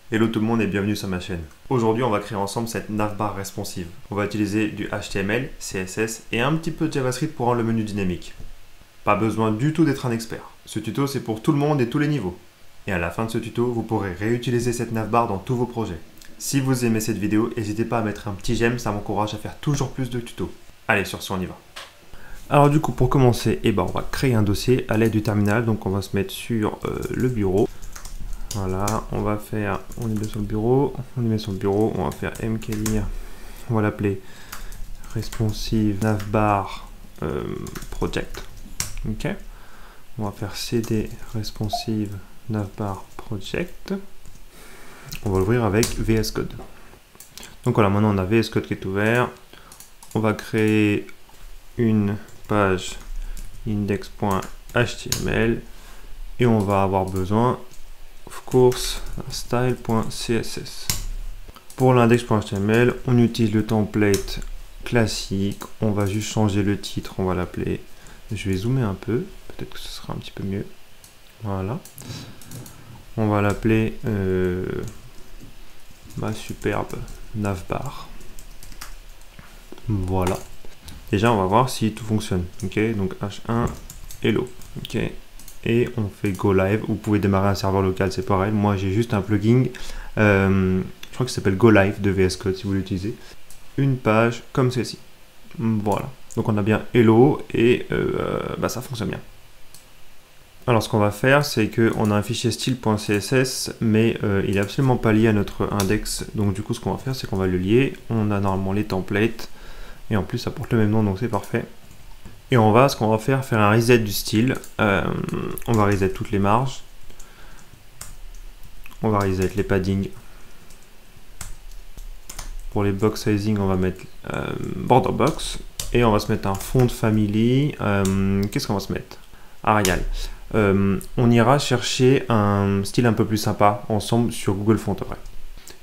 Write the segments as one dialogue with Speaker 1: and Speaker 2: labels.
Speaker 1: Hello tout le monde et bienvenue sur ma chaîne. Aujourd'hui on va créer ensemble cette navbar responsive. On va utiliser du HTML, CSS et un petit peu de JavaScript pour rendre le menu dynamique. Pas besoin du tout d'être un expert. Ce tuto c'est pour tout le monde et tous les niveaux. Et à la fin de ce tuto, vous pourrez réutiliser cette navbar dans tous vos projets. Si vous aimez cette vidéo, n'hésitez pas à mettre un petit j'aime, ça m'encourage à faire toujours plus de tutos. Allez, sur ce on y va. Alors du coup pour commencer, on va créer un dossier à l'aide du terminal. Donc on va se mettre sur le bureau. Voilà, on va faire, on y met sur le bureau, on va faire mkdir, on va l'appeler responsive navbar project. Ok, on va faire cd responsive navbar project. On va l'ouvrir avec VS Code. Donc voilà, maintenant on a VS Code qui est ouvert. On va créer une page index.html et on va avoir besoin of course style.css. Pour l'index.html, on utilise le template classique. On va juste changer le titre. On va l'appeler, je vais zoomer un peu, peut-être que ce sera un petit peu mieux. Voilà. On va l'appeler ma superbe navbar. Voilà. Déjà, on va voir si tout fonctionne. Ok, donc H1 hello. Ok. Et on fait go live. Vous pouvez démarrer un serveur local, c'est pareil. Moi j'ai juste un plugin, je crois que ça s'appelle go live de VS Code si vous l'utilisez. Une page comme celle-ci. Voilà. Donc on a bien hello et ça fonctionne bien. Alors ce qu'on va faire, c'est qu'on a un fichier style.css, mais il est absolument pas lié à notre index. Donc du coup ce qu'on va faire, c'est qu'on va le lier. On a normalement les templates et en plus ça porte le même nom, donc c'est parfait. Et ce qu'on va faire un reset du style. On va reset toutes les marges. On va reset les paddings. Pour les box sizing, on va mettre border box. Et on va se mettre un font family. Qu'est-ce qu'on va se mettre? Arial. On ira chercher un style un peu plus sympa ensemble sur Google Fonts après.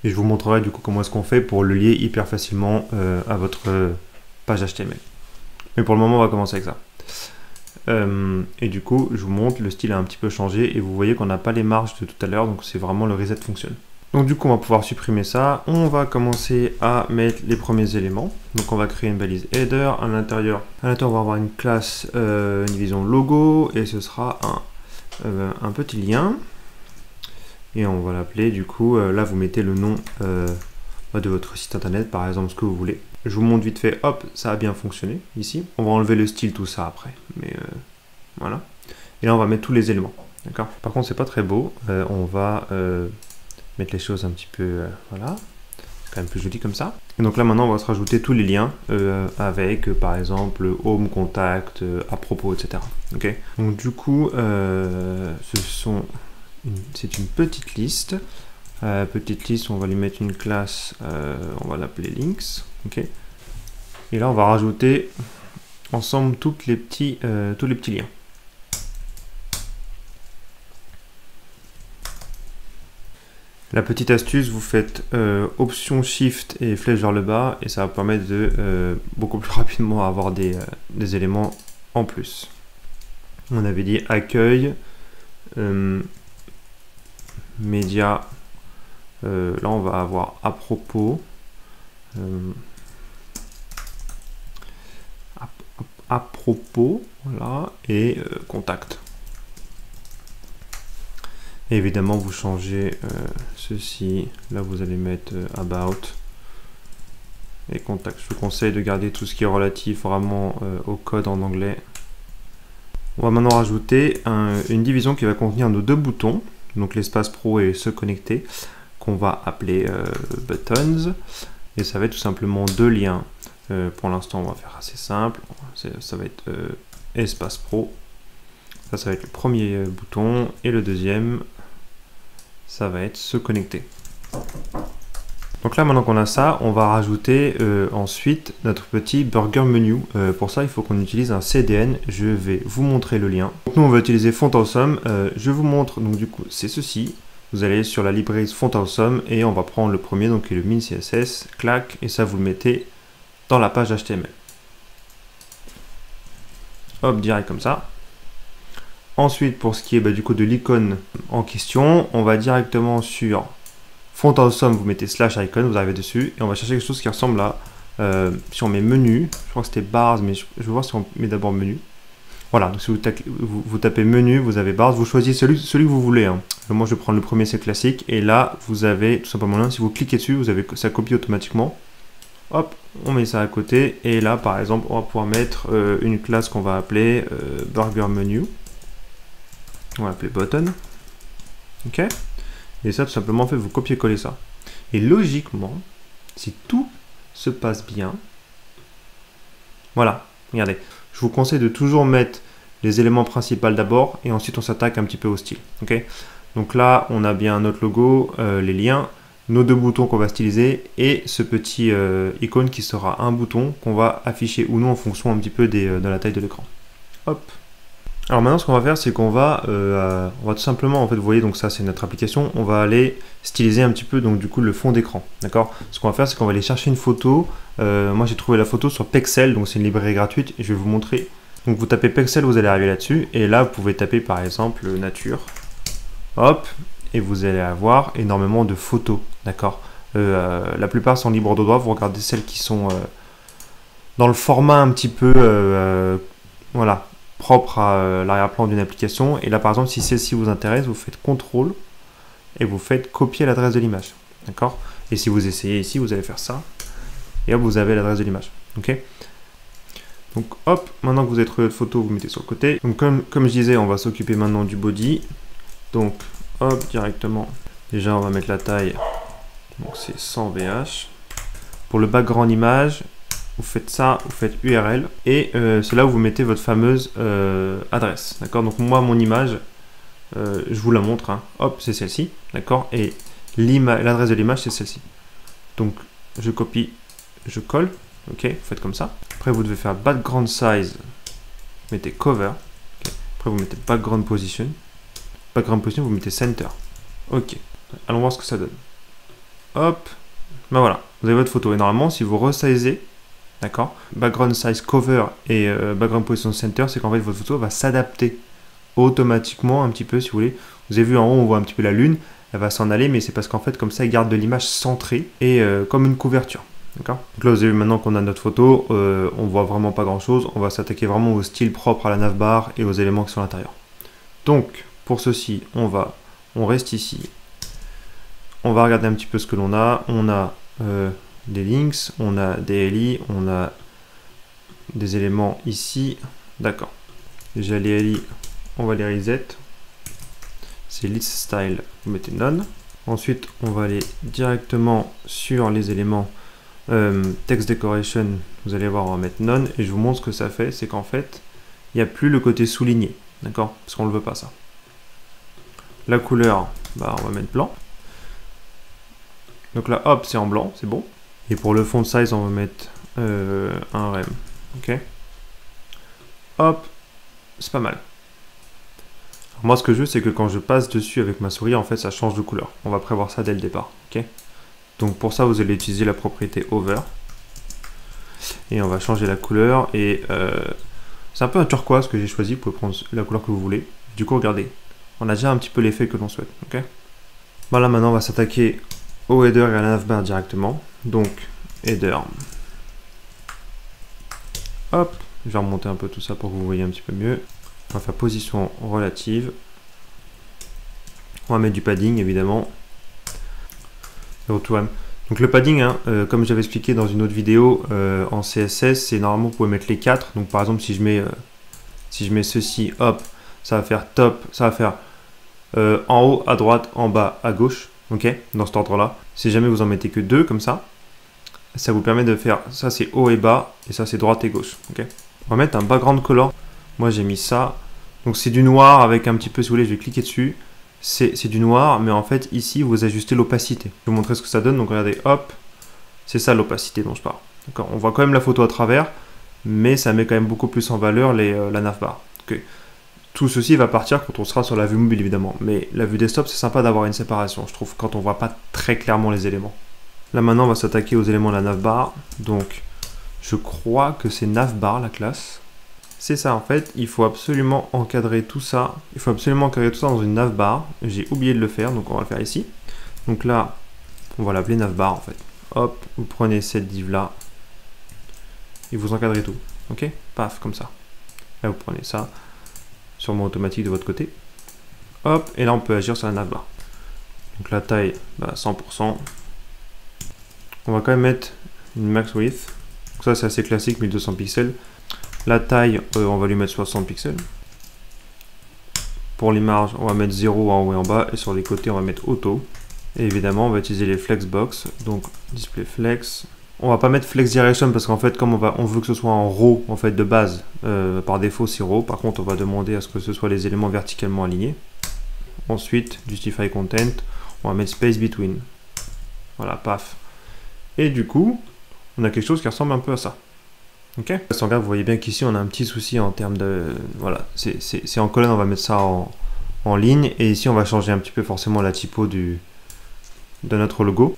Speaker 1: Et je vous montrerai du coup comment est-ce qu'on fait pour le lier hyper facilement à votre page HTML. Mais pour le moment, on va commencer avec ça. Et du coup, je vous montre, le style a un petit peu changé et vous voyez qu'on n'a pas les marges de tout à l'heure, donc c'est vraiment le reset fonctionne. Donc du coup, on va pouvoir supprimer ça. On va commencer à mettre les premiers éléments. Donc on va créer une balise header. À l'intérieur, on va avoir une classe, une division logo et ce sera un petit lien. Et on va l'appeler, du coup, là vous mettez le nom de votre site internet, par exemple, ce que vous voulez. Je vous montre vite fait, hop, ça a bien fonctionné ici. On va enlever le style, tout ça après. Mais voilà. Et là, on va mettre tous les éléments. D'accord. Par contre, c'est pas très beau. On va mettre les choses un petit peu. Voilà. C'est quand même plus joli comme ça. Et donc là, maintenant, on va se rajouter tous les liens avec, par exemple, home, contact, à propos, etc. Ok. Donc du coup, c'est une petite liste. On va lui mettre une classe, on va l'appeler links. Okay. Et là, on va rajouter ensemble tous les petits liens. La petite astuce, vous faites option shift et flèche vers le bas et ça va permettre de beaucoup plus rapidement avoir des éléments en plus. On avait dit accueil, média. Là, on va avoir à propos, voilà, et contact. Et évidemment, vous changez ceci. Là, vous allez mettre about et contact. Je vous conseille de garder tout ce qui est relatif vraiment au code en anglais. On va maintenant rajouter une division qui va contenir nos deux boutons, donc l'espace pro et se connecter, qu'on va appeler buttons, et ça va être tout simplement deux liens. Pour l'instant, on va faire assez simple. Ça va être espace pro. Ça va être le premier bouton, et le deuxième, ça va être se connecter. Donc là, maintenant qu'on a ça, on va rajouter ensuite notre petit burger menu. Pour ça, il faut qu'on utilise un CDN. Je vais vous montrer le lien. Donc nous, on va utiliser Font Awesome. Je vous montre, donc du coup, c'est ceci. Vous allez sur la librairie Font Awesome et on va prendre le premier, donc qui est le min CSS, clac, et ça vous le mettez dans la page HTML. Hop, direct comme ça. Ensuite, pour ce qui est du coup de l'icône en question, on va directement sur Font awesome, vous mettez slash icon, vous arrivez dessus, et on va chercher quelque chose qui ressemble à, si on met menu, je crois que c'était bars, mais je vais voir si on met d'abord menu. Voilà, donc si vous tapez menu, vous avez bars, vous choisissez celui que vous voulez. Hein. Moi je vais prendre le premier, c'est classique, et là vous avez tout simplement là, si vous cliquez dessus, vous avez ça copie automatiquement. Hop, on met ça à côté, et là par exemple, on va pouvoir mettre une classe qu'on va appeler burger menu. On va l'appeler button. Ok. Et ça, tout simplement, en fait, vous copiez-coller ça. Et logiquement, si tout se passe bien, voilà, regardez. Je vous conseille de toujours mettre les éléments principaux d'abord, et ensuite on s'attaque un petit peu au style. Ok. Donc là, on a bien notre logo, les liens, nos deux boutons qu'on va styliser, et ce petit icône qui sera un bouton qu'on va afficher ou non en fonction un petit peu de la taille de l'écran. Hop. Alors maintenant ce qu'on va faire c'est qu'on va tout simplement, en fait vous voyez, donc ça c'est notre application, on va aller styliser un petit peu donc du coup le fond d'écran, d'accord. Ce qu'on va faire c'est qu'on va aller chercher une photo, moi j'ai trouvé la photo sur Pexel, donc c'est une librairie gratuite, et je vais vous montrer. Donc vous tapez Pexel, vous allez arriver là-dessus, et là vous pouvez taper par exemple nature, hop, et vous allez avoir énormément de photos, d'accord. La plupart sont libres de droit, vous regardez celles qui sont dans le format un petit peu, voilà, propre à l'arrière-plan d'une application. Et là par exemple si celle-ci vous intéresse, vous faites CTRL et vous faites copier l'adresse de l'image, d'accord. Et si vous essayez ici, vous allez faire ça et hop, vous avez l'adresse de l'image. Ok, donc hop, maintenant que vous avez trouvé votre photo, vous mettez sur le côté. Donc comme je disais, on va s'occuper maintenant du body. Donc hop, directement, déjà on va mettre la taille, donc c'est 100 VH. Pour le background image, vous faites ça, vous faites URL, et c'est là où vous mettez votre fameuse adresse, d'accord. Donc moi, mon image, je vous la montre, hein. Hop, c'est celle-ci, d'accord, et l'adresse de l'image, c'est celle-ci. Donc je copie, je colle, ok, vous faites comme ça. Après vous devez faire background size, vous mettez cover, okay. Après vous mettez background position, vous mettez center, ok. Allons voir ce que ça donne. Hop, ben voilà, vous avez votre photo, et normalement si vous resizez, d'accord, background size cover et background position center, c'est qu'en fait votre photo va s'adapter automatiquement un petit peu, si vous voulez. Vous avez vu en haut, on voit un petit peu la lune, elle va s'en aller, mais c'est parce qu'en fait comme ça, elle garde de l'image centrée et comme une couverture, d'accord. Donc là, vous avez vu maintenant qu'on a notre photo, on voit vraiment pas grand chose, on va s'attaquer vraiment au style propre à la navbar et aux éléments qui sont à l'intérieur. Donc pour ceci, on reste ici, on va regarder un petit peu ce que l'on a. On a des links, on a des LI, on a des éléments ici, d'accord. Déjà les LI, on va les reset, c'est list style, vous mettez none. Ensuite on va aller directement sur les éléments text decoration, vous allez voir, on va mettre none, et je vous montre ce que ça fait, c'est qu'en fait il n'y a plus le côté souligné, d'accord, parce qu'on ne le veut pas ça. La couleur, bah, on va mettre blanc. Donc là, hop, c'est en blanc, c'est bon. Et pour le font size, on va mettre un rem. Ok. Hop, c'est pas mal. Alors moi, ce que je veux, c'est que quand je passe dessus avec ma souris, en fait, ça change de couleur. On va prévoir ça dès le départ. Ok. Donc pour ça, vous allez utiliser la propriété over. Et on va changer la couleur. Et c'est un peu un turquoise que j'ai choisi. Vous pouvez prendre la couleur que vous voulez. Du coup, regardez. On a déjà un petit peu l'effet que l'on souhaite. Ok. Voilà, maintenant, on va s'attaquer au header et à la navbar directement. Donc header, hop, je vais remonter un peu tout ça pour que vous voyez un petit peu mieux. On va faire position relative, on va mettre du padding évidemment. Donc le padding, hein, comme j'avais expliqué dans une autre vidéo en CSS, c'est normalement vous pouvez mettre les 4. Donc par exemple si je mets ceci, hop, ça va faire top, ça va faire en haut à droite, en bas à gauche. Ok, dans cet ordre là. Si jamais vous en mettez que 2 comme ça vous permet de faire, ça c'est haut et bas, et ça c'est droite et gauche. Ok, on va mettre un background color. Moi j'ai mis ça, donc c'est du noir avec un petit peu, si vous voulez, je vais cliquer dessus, c'est du noir, mais en fait ici vous ajustez l'opacité. Je vais vous montrer ce que ça donne. Donc regardez, hop, c'est ça l'opacité dont je parle. D'accord, on voit quand même la photo à travers, mais ça met quand même beaucoup plus en valeur la navbar. Okay. Tout ceci va partir quand on sera sur la vue mobile évidemment, mais la vue desktop c'est sympa d'avoir une séparation, je trouve, quand on voit pas très clairement les éléments. Là maintenant on va s'attaquer aux éléments de la navbar, donc je crois que c'est navbar la classe. C'est ça en fait, il faut absolument encadrer tout ça, dans une navbar, j'ai oublié de le faire, donc on va le faire ici. Donc là, On va l'appeler navbar en fait. Hop, vous prenez cette div là et vous encadrez tout. Ok, paf, comme ça. Là, vous prenez ça, sûrement automatique de votre côté. Hop, et là, on peut agir sur la navbar. Donc la taille, 100%. On va quand même mettre une max width. Donc ça, c'est assez classique, 1200 pixels. La taille, on va lui mettre 60 pixels. Pour les marges, on va mettre 0 en haut et en bas. Et sur les côtés, on va mettre auto. Et évidemment, on va utiliser les flexbox. Donc, display flex. On va pas mettre flex direction parce qu'en fait, comme on veut que ce soit en row en fait de base, par défaut c'est row. Par contre, on va demander à ce que ce soit les éléments verticalement alignés. Ensuite, justify content, on va mettre space between. Voilà, paf. Et du coup, on a quelque chose qui ressemble un peu à ça. Ok. Si on regarde, vous voyez bien qu'ici on a un petit souci en termes de, voilà, c'est en colonne, on va mettre ça en ligne, et ici on va changer un petit peu forcément la typo de notre logo.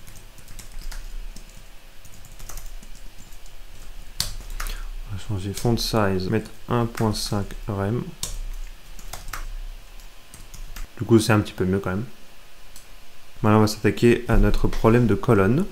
Speaker 1: Changer font size, mettre 1.5 rem. Du coup, c'est un petit peu mieux quand même. Maintenant, on va s'attaquer à notre problème de colonne.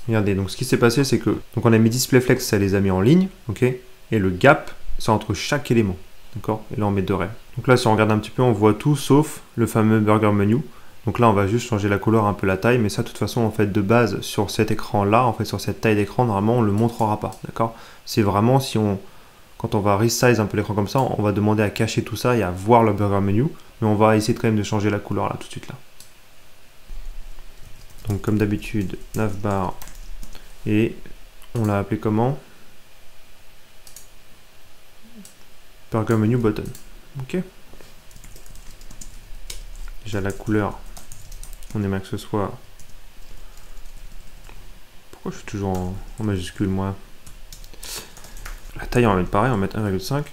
Speaker 1: Regardez, donc ce qui s'est passé, c'est que donc on a mis display flex, ça les a mis en ligne, ok, et le gap, c'est entre chaque élément. D'accord. Et là, on met 2 rem. Donc là, si on regarde un petit peu, on voit tout sauf le fameux burger menu. Donc là, on va juste changer la couleur, un peu la taille. Mais ça, de toute façon, en fait, de base, sur cet écran-là, en fait, sur cette taille d'écran, normalement, on ne le montrera pas. D'accord. C'est vraiment quand on va resize un peu l'écran comme ça, on va demander à cacher tout ça et à voir le burger menu. Mais on va essayer quand même de changer la couleur là, tout de suite là. Donc, comme d'habitude, navbar. Et on l'a appelé comment? Burger menu button. Ok. Déjà la couleur, on aimerait que ce soit. Pourquoi je suis toujours en majuscule moi? La taille, on va mettre pareil, on va mettre 1,5.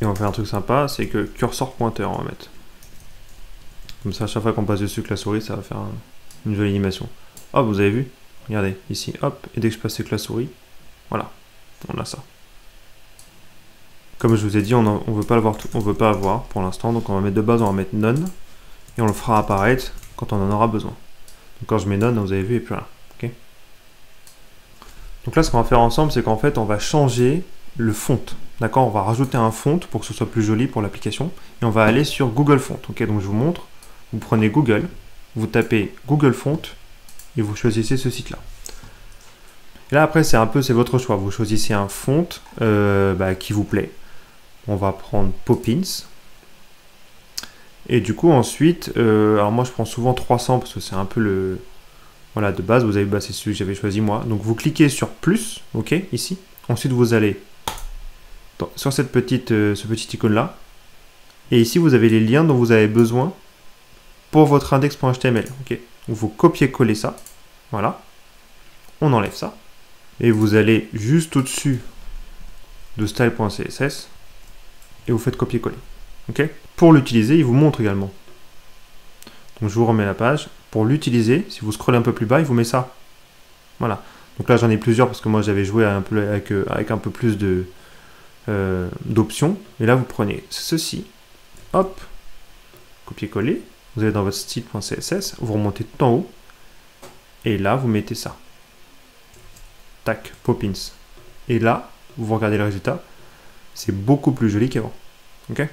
Speaker 1: Et on va faire un truc sympa, c'est que cursor pointeur, on va mettre. Comme ça, à chaque fois qu'on passe dessus avec la souris, ça va faire une jolie animation. Hop, vous avez vu? Regardez, ici, hop, et dès que je passe avec la souris, voilà, on a ça. Comme je vous ai dit, on ne veut pas avoir on veut pas avoir pour l'instant, donc on va mettre de base, on va mettre none, et on le fera apparaître quand on en aura besoin. Donc quand je mets none, vous avez vu, et puis voilà. Okay. Donc là, ce qu'on va faire ensemble, c'est qu'en fait, on va changer le font. D'accord, on va rajouter un font pour que ce soit plus joli pour l'application, et on va aller sur Google Font. Ok, donc je vous montre. Vous prenez Google, vous tapez Google Font, et vous choisissez ce site-là. Et là, après, c'est votre choix. Vous choisissez un font qui vous plaît. On va prendre Poppins. Et du coup, ensuite, alors moi, je prends souvent 300 parce que c'est un peu le... Voilà, de base, vous avez, c'est celui que j'avais choisi moi. Donc, vous cliquez sur plus, ok, ici. Ensuite, vous allez sur ce petit icône-là. Et ici, vous avez les liens dont vous avez besoin pour votre index.html. Ok, vous copiez-collez ça. Voilà. On enlève ça. Et vous allez juste au-dessus de style.css. Et vous faites copier-coller. Okay. Pour l'utiliser, il vous montre également. Donc je vous remets la page. Pour l'utiliser, si vous scrollez un peu plus bas, il vous met ça. Voilà. Donc là, j'en ai plusieurs parce que moi, j'avais joué un peu avec un peu plus d'options. Et là, vous prenez ceci. Hop. Copier-coller. Vous allez dans votre style.css. Vous remontez tout en haut. Et là, vous mettez ça. Tac. Poppins. Et là, vous regardez le résultat. C'est beaucoup plus joli qu'avant. Ok.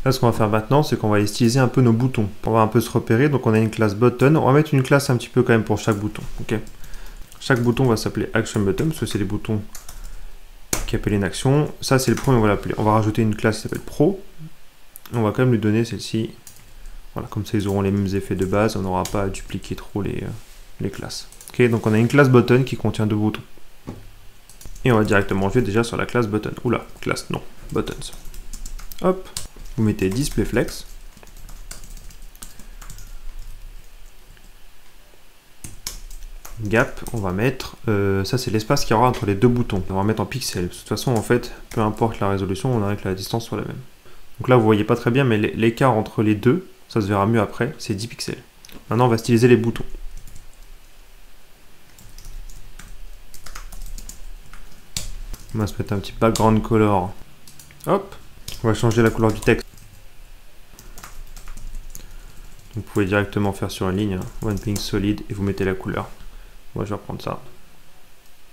Speaker 1: Là, ce qu'on va faire maintenant, c'est qu'on va utiliser un peu nos boutons. On va un peu se repérer. Donc, on a une classe button. On va mettre une classe un petit peu quand même pour chaque bouton. Ok. Chaque bouton va s'appeler action button parce que c'est les boutons qui appellent une action. Ça, c'est le premier. On va l'appeler. On va rajouter une classe qui s'appelle pro. On va quand même lui donner celle-ci. Voilà, comme ça, ils auront les mêmes effets de base. On n'aura pas à dupliquer trop les classes. Ok. Donc, on a une classe button qui contient 2 boutons. Et on va directement jouer déjà sur la classe button. Oula, classe non, buttons. Hop, vous mettez display flex. Gap, on va mettre, ça c'est l'espace qu'il y aura entre les 2 boutons. On va mettre en pixels. De toute façon, en fait, peu importe la résolution, on aimerait que la distance soit la même. Donc là, vous voyez pas très bien, mais l'écart entre les deux, ça se verra mieux après, c'est 10 pixels. Maintenant, on va styliser les boutons. On va se mettre un petit background color. Hop, on va changer la couleur du texte. Vous pouvez directement faire sur une ligne, hein. One pink solid, et vous mettez la couleur. Moi je vais reprendre ça.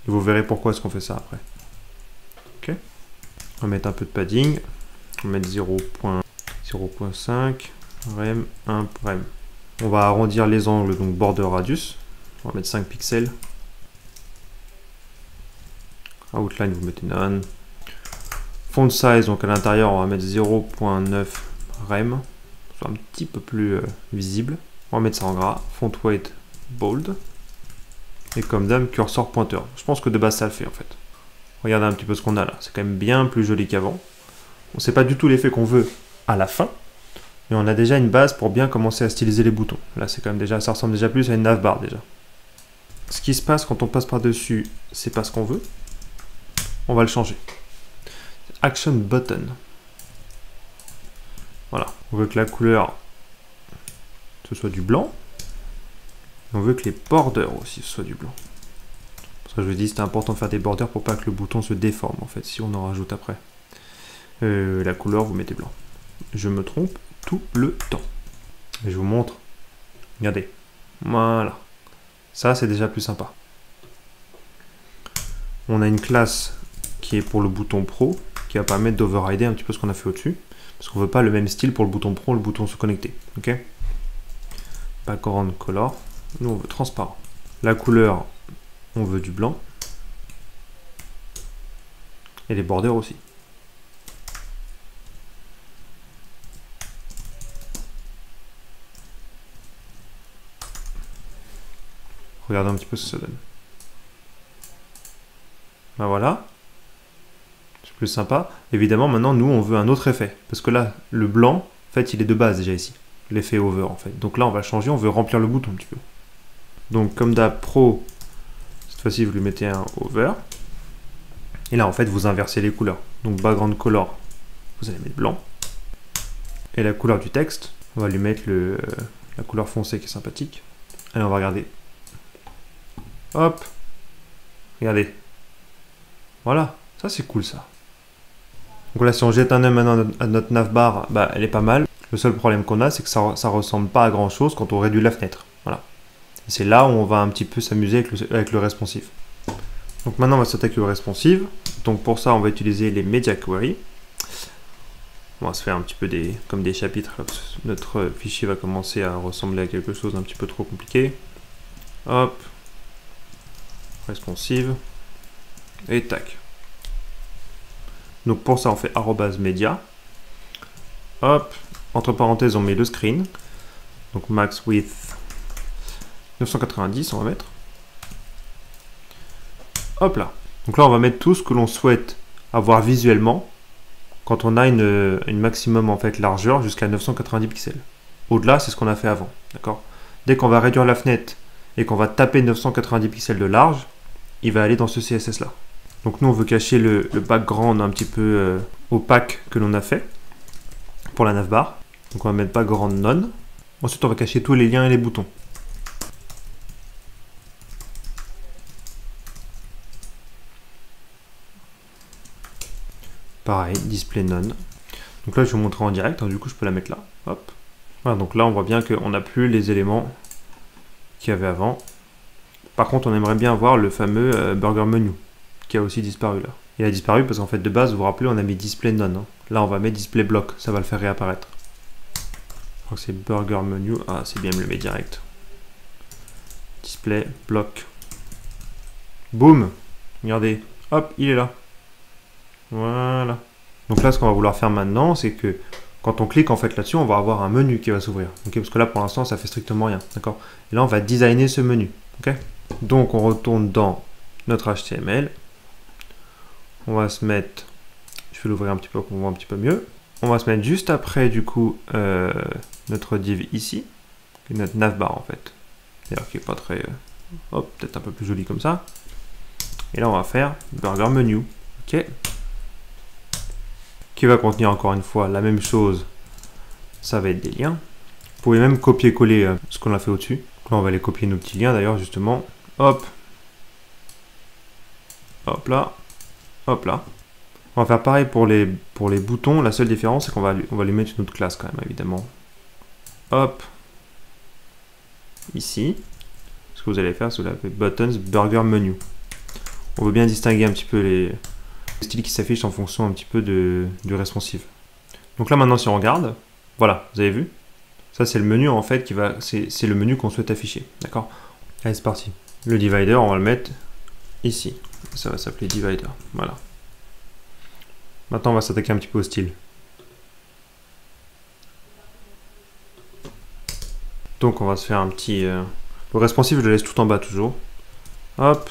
Speaker 1: Et vous verrez pourquoi est-ce qu'on fait ça après. Ok. On va mettre un peu de padding. On va mettre 0.5, rem, 1 rem. On va arrondir les angles, donc border radius. On va mettre 5 pixels. Outline, vous mettez none. Font size, donc à l'intérieur, on va mettre 0.9 rem. Soit un petit peu plus visible. On va mettre ça en gras. Font weight, bold. Et comme dame, cursor pointeur. Je pense que de base, ça le fait en fait. Regardez un petit peu ce qu'on a là. C'est quand même bien plus joli qu'avant. On ne sait pas du tout l'effet qu'on veut à la fin. Mais on a déjà une base pour bien commencer à styliser les boutons. Là, c'est quand même déjà, ça ressemble déjà plus à une navbar déjà. Ce qui se passe quand on passe par-dessus, c'est pas ce qu'on veut. On va le changer. Action button. Voilà. On veut que la couleur, ce soit du blanc. On veut que les borders aussi, ce soit du blanc. Parce que je vous dis, c'est important de faire des borders pour pas que le bouton se déforme, en fait, si on en rajoute après. La couleur, vous mettez blanc. Je me trompe tout le temps. Et je vous montre. Regardez. Voilà. Ça, c'est déjà plus sympa. On a une classe qui est pour le bouton Pro, qui va permettre d'overrider un petit peu ce qu'on a fait au-dessus. Parce qu'on ne veut pas le même style pour le bouton Pro, le bouton se connecter. Ok. Background color. Nous, on veut transparent. La couleur, on veut du blanc. Et les borders aussi. Regardez un petit peu ce que ça donne. Ben voilà. C'est plus sympa. Évidemment, maintenant, nous, on veut un autre effet. Parce que là, le blanc, en fait, il est de base déjà ici. L'effet over, en fait. Donc là, on va changer, on veut remplir le bouton un petit peu. Donc, comme d'hab, Pro, cette fois-ci, vous lui mettez un over. Et là, en fait, vous inversez les couleurs. Donc, background color, vous allez mettre blanc. Et la couleur du texte, on va lui mettre la couleur foncée qui est sympathique. Allez, on va regarder. Hop. Regardez. Voilà. Ça, c'est cool, ça. Donc là, si on jette un œil maintenant à notre navbar, bah, elle est pas mal. Le seul problème qu'on a, c'est que ça ressemble pas à grand-chose quand on réduit la fenêtre. Voilà. C'est là où on va un petit peu s'amuser avec le responsive. Donc maintenant, on va s'attaquer au responsive. Donc pour ça, on va utiliser les media query. On va se faire un petit peu comme des chapitres. Notre fichier va commencer à ressembler à quelque chose d'un petit peu trop compliqué. Hop. Responsive. Et tac. Donc pour ça, on fait @media. Hop. Entre parenthèses, on met le screen. Donc max width 990, on va mettre. Hop là. Donc là, on va mettre tout ce que l'on souhaite avoir visuellement quand on a une maximum en fait largeur jusqu'à 990 pixels. Au-delà, c'est ce qu'on a fait avant. D'accord. Dès qu'on va réduire la fenêtre et qu'on va taper 990 pixels de large, il va aller dans ce CSS là. Donc nous, on veut cacher le background un petit peu opaque que l'on a fait pour la navbar. Donc on va mettre background none. Ensuite, on va cacher tous les liens et les boutons. Pareil, display none. Donc là, je vais vous montrer en direct. Du coup, je peux la mettre là. Hop. Voilà, donc là, on voit bien qu'on n'a plus les éléments qu'il y avait avant. Par contre, on aimerait bien voir le fameux burger menu qui a aussi disparu là. Il a disparu parce qu'en fait, de base, vous vous rappelez, on a mis display none. Hein. Là, on va mettre display block. Ça va le faire réapparaître. Je crois que c'est burger menu. Ah, c'est bien, me le met direct. Display block. Boum. Regardez. Hop, il est là. Voilà. Donc là, ce qu'on va vouloir faire maintenant, c'est que quand on clique en fait là-dessus, on va avoir un menu qui va s'ouvrir. Okay, parce que là, pour l'instant, ça fait strictement rien. D'accord. Et là, on va designer ce menu. Okay. Donc, on retourne dans notre HTML. On va se mettre... Je vais l'ouvrir un petit peu pour qu'on voit un petit peu mieux. On va se mettre juste après, du coup, notre div ici. Qui est notre navbar, en fait. D'ailleurs, qui n'est pas très... hop, peut-être un peu plus joli comme ça. Et là, on va faire burger menu. OK. Qui va contenir encore une fois la même chose, ça va être des liens. Vous pouvez même copier-coller ce qu'on a fait au-dessus. Là, on va aller copier nos petits liens d'ailleurs, justement. Hop. Hop là. Hop là. On va faire pareil pour les boutons. La seule différence, c'est qu'on va lui mettre une autre classe quand même, évidemment. Hop. Ici. Ce que vous allez faire, c'est que vous l'avez Buttons, Burger Menu. On veut bien distinguer un petit peu les styles qui s'affichent en fonction un petit peu du responsive. Donc là, maintenant, si on regarde, voilà, vous avez vu? Ça, c'est le menu, en fait, c'est le menu qu'on souhaite afficher. D'accord? Allez, c'est parti. Le divider, on va le mettre ici. Ça va s'appeler divider. Voilà. Maintenant, on va s'attaquer un petit peu au style. Donc, on va se faire un petit... Le responsive, je le laisse tout en bas, toujours. Hop.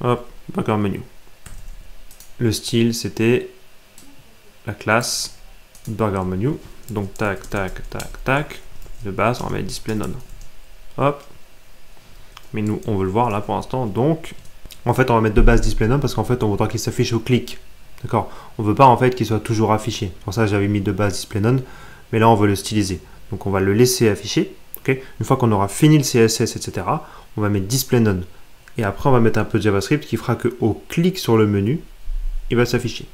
Speaker 1: Hop. Burger menu. Le style, c'était la classe Burger menu. Donc, tac, tac, tac, tac. De base, on va mettre display none. Hop. Mais nous, on veut le voir là pour l'instant. Donc, en fait, on va mettre de base display none parce qu'en fait, on voudra qu'il s'affiche au clic. D'accord? On veut pas en fait qu'il soit toujours affiché. Pour ça, j'avais mis de base display none. Mais là, on veut le styliser. Donc, on va le laisser afficher. Okay? Une fois qu'on aura fini le CSS, etc., on va mettre display none. Et après, on va mettre un peu de JavaScript qui fera qu'au clic sur le menu, il va s'afficher.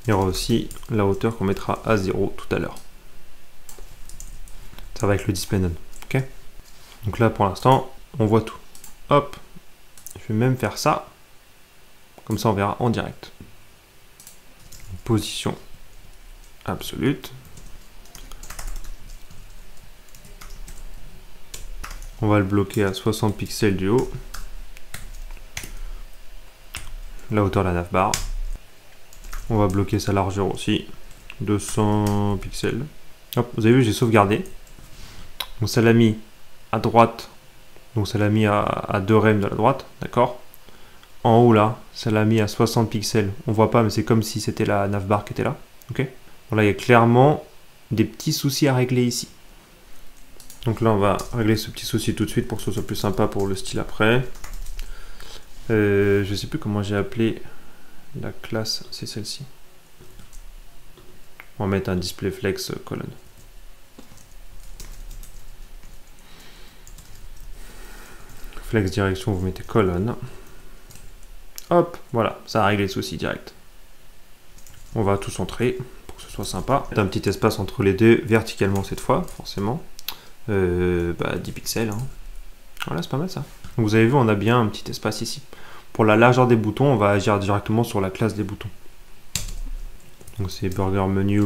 Speaker 1: Il y aura aussi la hauteur qu'on mettra à 0 tout à l'heure. Ça va avec le display none. Okay? Donc là, pour l'instant, on voit tout. Hop. Je vais même faire ça. Comme ça, on verra en direct. Position absolue. On va le bloquer à 60 pixels du haut. La hauteur de la navbar. On va bloquer sa largeur aussi. 200 pixels. Hop, vous avez vu, j'ai sauvegardé. Donc ça l'a mis à droite. Donc ça l'a mis à 2 rem de la droite. D'accord. En haut là, ça l'a mis à 60 pixels. On voit pas, mais c'est comme si c'était la navbar qui était là. Ok. Bon, là, il y a clairement des petits soucis à régler ici. Donc là, on va régler ce petit souci tout de suite pour que ce soit plus sympa pour le style après. Je sais plus comment j'ai appelé la classe, c'est celle-ci. On va mettre un display flex colonne. Flex direction, vous mettez colonne. Hop, voilà, ça a réglé le souci direct. On va tout centrer pour que ce soit sympa. Un petit espace entre les deux, verticalement cette fois, forcément. 10 pixels. Hein. Voilà, c'est pas mal ça. Donc vous avez vu, on a bien un petit espace ici. Pour la largeur des boutons, on va agir directement sur la classe des boutons. Donc c'est Burger Menu.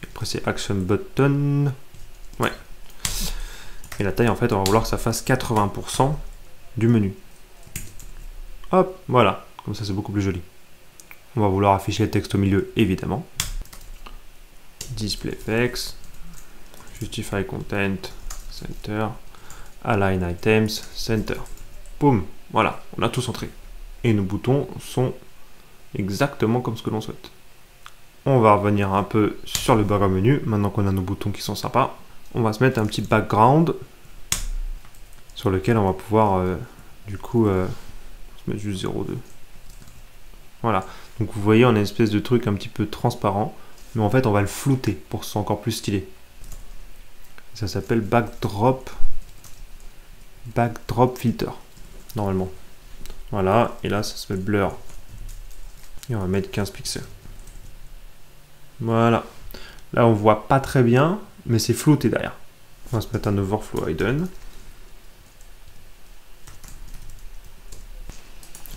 Speaker 1: Après c'est Action Button. Ouais. Et la taille, en fait, on va vouloir que ça fasse 80% du menu. Hop, voilà. Comme ça, c'est beaucoup plus joli. On va vouloir afficher le texte au milieu, évidemment. Display Flex. Justify Content. Center. Align Items. Center. Boum. Voilà, on a tout centré. Et nos boutons sont exactement comme ce que l'on souhaite. On va revenir un peu sur le Burger Menu. Maintenant qu'on a nos boutons qui sont sympas, on va se mettre un petit background sur lequel on va pouvoir du coup se mettre juste 0,2. Voilà. Donc vous voyez, on a une espèce de truc un petit peu transparent, mais en fait on va le flouter pour que ce soit encore plus stylé. Ça s'appelle backdrop filter normalement. Voilà, et là ça se met blur. Et on va mettre 15 pixels. Voilà. Là on voit pas très bien, mais c'est flouté derrière. On va se mettre un overflow hidden.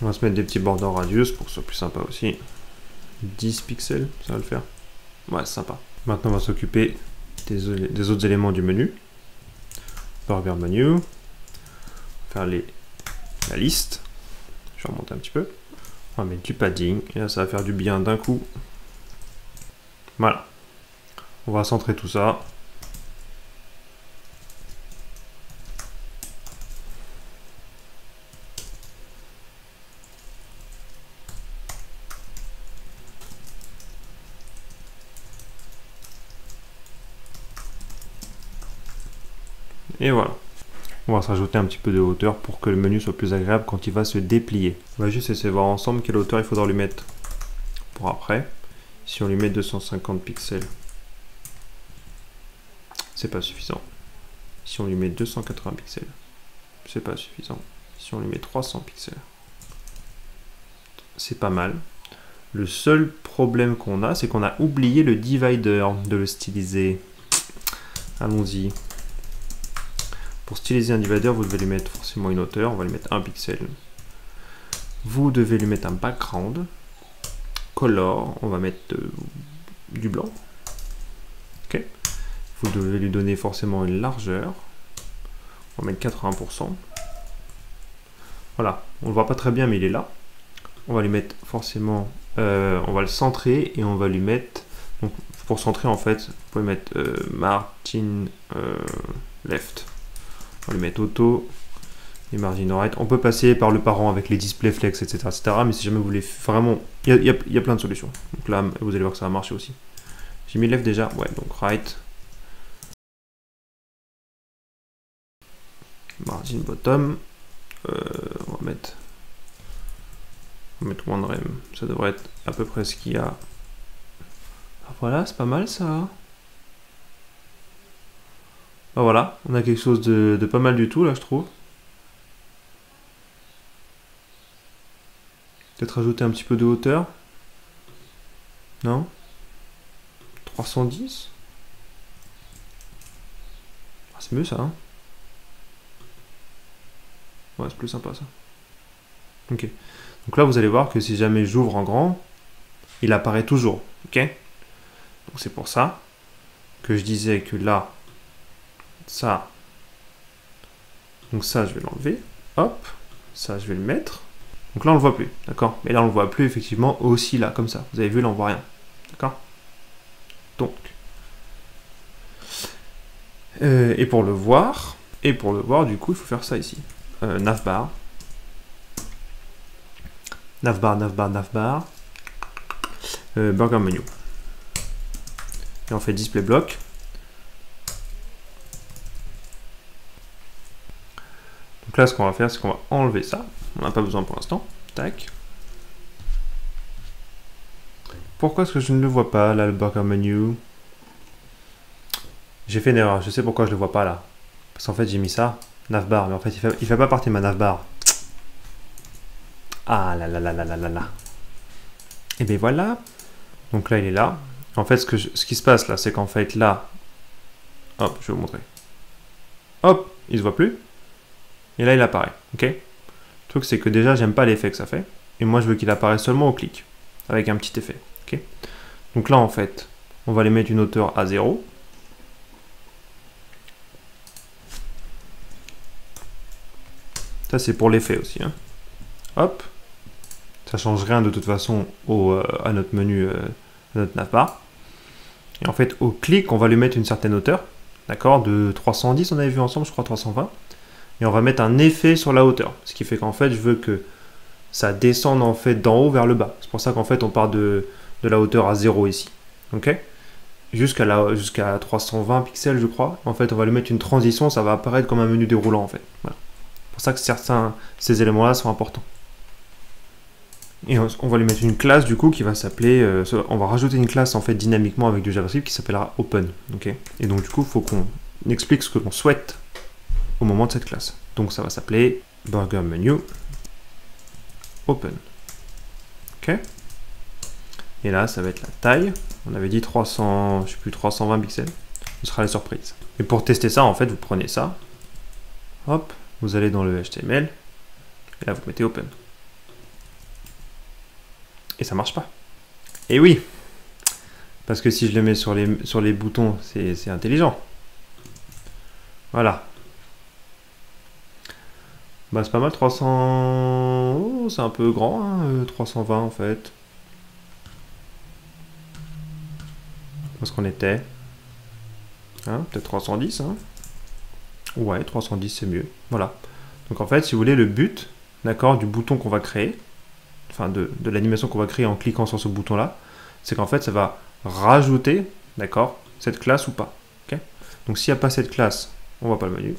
Speaker 1: On va se mettre des petits borders radius pour que ce soit plus sympa aussi. 10 pixels, ça va le faire. Ouais, c'est sympa. Maintenant, on va s'occuper des autres éléments du menu. Burger Menu. Faire la liste. Je vais remonter un petit peu. On va mettre du padding. Et là, ça va faire du bien d'un coup. Voilà. On va centrer tout ça. Et voilà. On va se rajouter un petit peu de hauteur pour que le menu soit plus agréable quand il va se déplier. On va juste essayer de voir ensemble quelle hauteur il faudra lui mettre pour après. Si on lui met 250 pixels, c'est pas suffisant. Si on lui met 280 pixels, c'est pas suffisant. Si on lui met 300 pixels, c'est pas mal. Le seul problème qu'on a, c'est qu'on a oublié le divider de le styliser. Allons-y. Pour styliser un divider, vous devez lui mettre forcément une hauteur. On va lui mettre 1 pixel. Vous devez lui mettre un background. Color, on va mettre du blanc. Ok. Vous devez lui donner forcément une largeur. On va mettre 80%. Voilà, on ne le voit pas très bien, mais il est là. On va lui mettre forcément, on va le centrer et on va lui mettre, donc pour centrer en fait, vous pouvez mettre margin left. On va lui mettre auto et margin right. On peut passer par le parent avec les display flex, etc., mais si jamais vous voulez vraiment, il y a plein de solutions. Donc là, vous allez voir que ça va marcher aussi. J'ai mis left déjà, ouais, donc right. Margin bottom. On va mettre one rem, ça devrait être à peu près ce qu'il y a. Ah, voilà, c'est pas mal ça. Ah, voilà, on a quelque chose de pas mal du tout là, je trouve. Peut-être rajouter un petit peu de hauteur. Non? 310? Ah, c'est mieux ça, hein? Ouais, c'est plus sympa ça. Ok. Donc là, vous allez voir que si jamais j'ouvre en grand, il apparaît toujours. Ok. Donc c'est pour ça que je disais que là, ça. Donc ça, je vais l'enlever. Hop. Ça, je vais le mettre. Donc là, on le voit plus. D'accord. Mais là, on le voit plus effectivement aussi là, comme ça. Vous avez vu, là, on voit rien. D'accord. Donc. Et pour le voir, du coup, il faut faire ça ici. Navbar. Navbar. Burger menu. Et on fait display block. Donc là, ce qu'on va faire, c'est qu'on va enlever ça. On n'a pas besoin pour l'instant. Tac. Pourquoi est-ce que je ne le vois pas, là, le burger menu? J'ai fait une erreur. Je sais pourquoi je ne le vois pas, là. Parce qu'en fait, j'ai mis ça. Navbar. Mais en fait, il fait pas partie de ma navbar. Ah là là là là là là là. Et bien voilà. Donc là, il est là. En fait, ce qui se passe là, c'est qu'en fait, là, hop, je vais vous montrer. Hop, il se voit plus. Et là, il apparaît. Ok. Le truc, c'est que déjà, j'aime pas l'effet que ça fait. Et moi, je veux qu'il apparaisse seulement au clic. Avec un petit effet. Ok. Donc là, en fait, on va aller mettre une hauteur à 0. Ça, c'est pour l'effet aussi. Hein. Hop. Ça change rien de toute façon à notre menu, à notre navbar. Et en fait, au clic, on va lui mettre une certaine hauteur. D'accord, de 310, on avait vu ensemble, je crois 320. Et on va mettre un effet sur la hauteur. Ce qui fait qu'en fait, je veux que ça descende en fait d'en haut vers le bas. C'est pour ça qu'en fait, on part de la hauteur à 0 ici. Ok, jusqu'à 320 pixels, je crois. En fait, on va lui mettre une transition, ça va apparaître comme un menu déroulant en fait. Voilà. C'est pour ça que ces éléments-là sont importants. Et on va lui mettre une classe du coup qui va s'appeler, on va rajouter une classe en fait dynamiquement avec du JavaScript qui s'appellera Open. Okay, et donc du coup, il faut qu'on explique ce que l'on souhaite au moment de cette classe. Donc ça va s'appeler Burger Menu Open. Ok. Et là, ça va être la taille. On avait dit 300, je sais plus, 320 pixels. Ce sera la surprise. Et pour tester ça, en fait, vous prenez ça. Hop, vous allez dans le HTML. Et là, vous mettez Open. Et ça marche pas. Et oui, parce que si je le mets sur les boutons, c'est intelligent. Voilà. Bah c'est pas mal, 300... Oh, c'est un peu grand, hein, 320 en fait. Où est-ce qu'on était, hein, peut-être 310, hein. Ouais, 310 c'est mieux. Voilà. Donc en fait, si vous voulez, le but, d'accord, du bouton qu'on va créer, enfin de l'animation qu'on va créer en cliquant sur ce bouton-là, c'est qu'en fait, ça va rajouter, d'accord, cette classe ou pas. Okay, donc s'il n'y a pas cette classe, on voit pas le menu.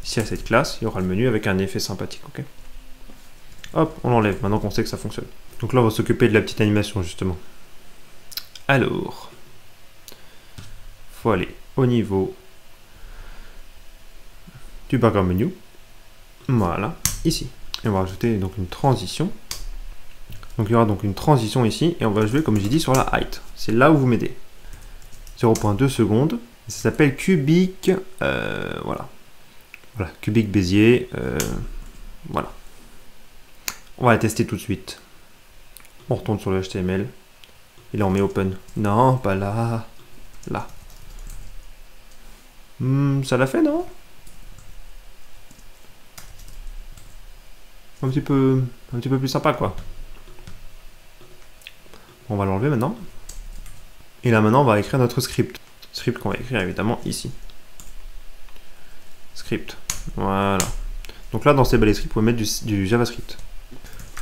Speaker 1: S'il y a cette classe, il y aura le menu avec un effet sympathique. Okay, hop, on l'enlève, maintenant qu'on sait que ça fonctionne. Donc là, on va s'occuper de la petite animation, justement. Alors, il faut aller au niveau du background menu. Voilà, ici. Et on va rajouter donc une transition. Donc il y aura donc une transition ici, et on va jouer, comme j'ai dit, sur la height. C'est là où vous m'aidez. 0.2 secondes. Ça s'appelle cubique, voilà. Voilà, cubique Bézier, voilà. On va la tester tout de suite. On retourne sur le HTML. Et là, on met open. Non, pas là. Là. Ça l'a fait, non? Un petit peu plus sympa, quoi. On va l'enlever maintenant. Et là, maintenant, on va écrire notre script. Script qu'on va écrire, évidemment, ici. Script. Voilà. Donc là, dans ces balais scripts, vous pouvez mettre du JavaScript.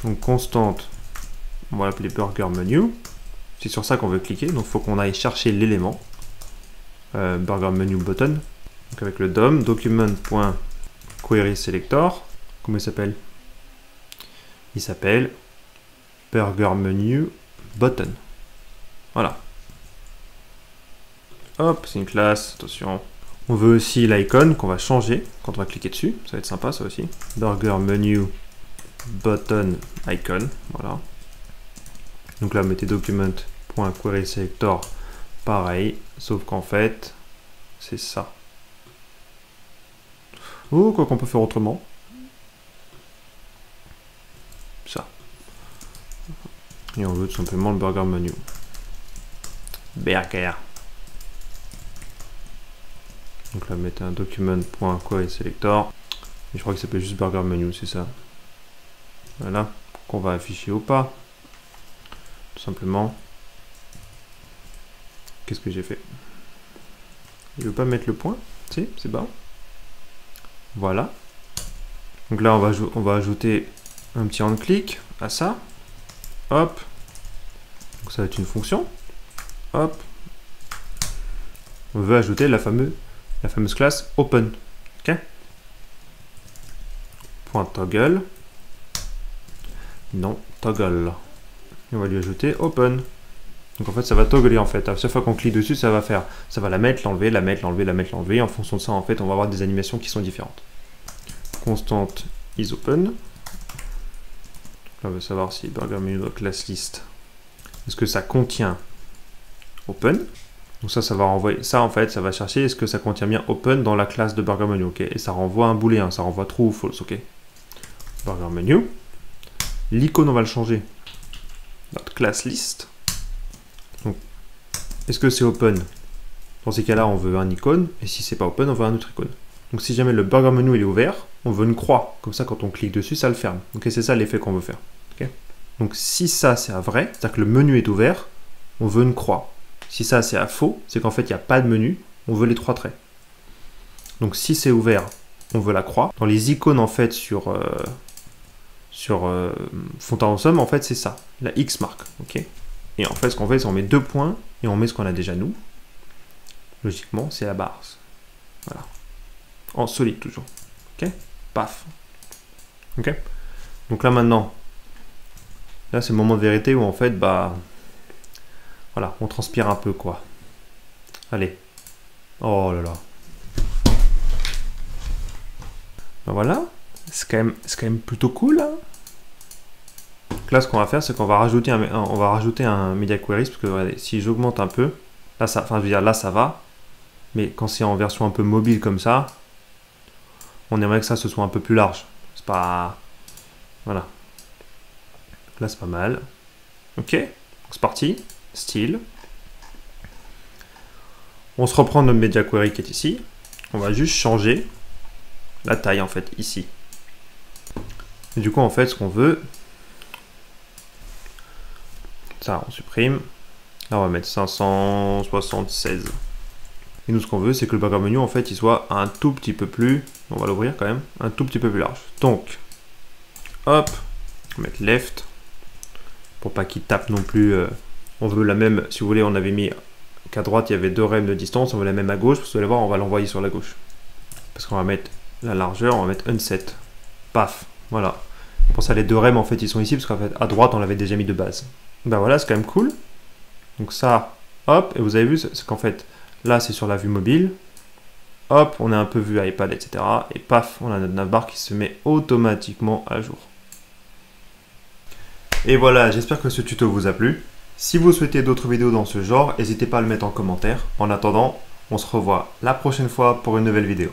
Speaker 1: Donc, constante, on va l'appeler burger menu. C'est sur ça qu'on veut cliquer. Donc, il faut qu'on aille chercher l'élément. Burger menu button. Donc, avec le DOM, document.querySelector. Comment il s'appelle? Il s'appelle burger menu button. Voilà. Hop, c'est une classe. Attention. On veut aussi l'icône qu'on va changer quand on va cliquer dessus. Ça va être sympa, ça aussi. Burger menu button icon. Voilà. Donc là, mettez document.querySelector. Pareil, sauf qu'en fait, c'est ça. Oh, quoi qu'on peut faire autrement. Ça. Et on veut tout simplement le burger menu. Burger. Donc là, mettez un document.querySelector. Et je crois que ça s'appelle juste burger menu, c'est ça. Voilà. Qu'on va afficher ou pas. Tout simplement. Qu'est-ce que j'ai fait? Je ne veux pas mettre le point. Si, c'est bon. Voilà. Donc là, on va ajouter un petit on-click à ça. Hop. Donc ça va être une fonction. Hop. On veut ajouter la fameuse classe open. Ok. Point toggle. Non, toggle. Et on va lui ajouter open. Donc en fait, ça va toggler en fait. À chaque fois qu'on clique dessus, ça va la mettre, l'enlever, la mettre, l'enlever, la mettre, l'enlever. En fonction de ça, en fait, on va avoir des animations qui sont différentes. Constante is open. Là, on veut savoir si burger menu class list. Est-ce que ça contient open? Donc ça va renvoyer. Ça, en fait, ça va chercher est-ce que ça contient bien open dans la classe de burger menu. Ok. Et ça renvoie un booléen. Ça renvoie true ou false. Ok. Burger menu. L'icône, on va le changer. Notre class list. Donc, est-ce que c'est open? Dans ces cas-là, on veut un icône. Et si c'est pas open, on veut un autre icône. Donc si jamais le burger menu il est ouvert, on veut une croix. Comme ça, quand on clique dessus, ça le ferme. Donc c'est ça l'effet qu'on veut faire. Okay. Donc si ça c'est à vrai, c'est-à-dire que le menu est ouvert, on veut une croix. Si ça c'est à faux, c'est qu'en fait il n'y a pas de menu, on veut les trois traits. Donc si c'est ouvert, on veut la croix. Dans les icônes en fait sur fond en somme, en fait c'est ça, la X marque. Okay. Et en fait ce qu'on fait, c'est on met 2 points et on met ce qu'on a déjà nous. Logiquement, c'est la barre. Voilà. En solide toujours. Ok. Paf. Ok. Donc là maintenant, là c'est le moment de vérité où en fait, bah, voilà, on transpire un peu quoi. Allez. Oh là là. Ben voilà. C'est quand même plutôt cool. Hein. Donc là, ce qu'on va faire, c'est qu'on va rajouter un media query parce que regardez, si j'augmente un peu, là ça, enfin je veux dire là ça va, mais quand c'est en version un peu mobile comme ça. On aimerait que ça ce soit un peu plus large. C'est pas... Voilà. Là, c'est pas mal. Ok. C'est parti. Style. On se reprend notre media query qui est ici. On va juste changer la taille, en fait, ici. Et du coup, en fait, ce qu'on veut... Ça, on supprime. Là, on va mettre 576. Et nous, ce qu'on veut, c'est que le burger menu, en fait, il soit un tout petit peu plus... On va l'ouvrir quand même. Un tout petit peu plus large. Donc, hop. On va mettre left. Pour pas qu'il tape non plus. On veut la même... Si vous voulez, on avait mis qu'à droite, il y avait 2 rem de distance. On veut la même à gauche. Parce que vous allez voir, on va l'envoyer sur la gauche. Parce qu'on va mettre la largeur. On va mettre unset. Paf. Voilà. Pour ça, les 2 rem, en fait, ils sont ici. Parce qu'en fait, à droite, on l'avait déjà mis de base. Ben voilà, c'est quand même cool. Donc ça, hop. Et vous avez vu, c'est qu'en fait... Là, c'est sur la vue mobile. Hop, on a un peu vue iPad, etc. Et paf, on a notre navbar qui se met automatiquement à jour. Et voilà, j'espère que ce tuto vous a plu. Si vous souhaitez d'autres vidéos dans ce genre, n'hésitez pas à le mettre en commentaire. En attendant, on se revoit la prochaine fois pour une nouvelle vidéo.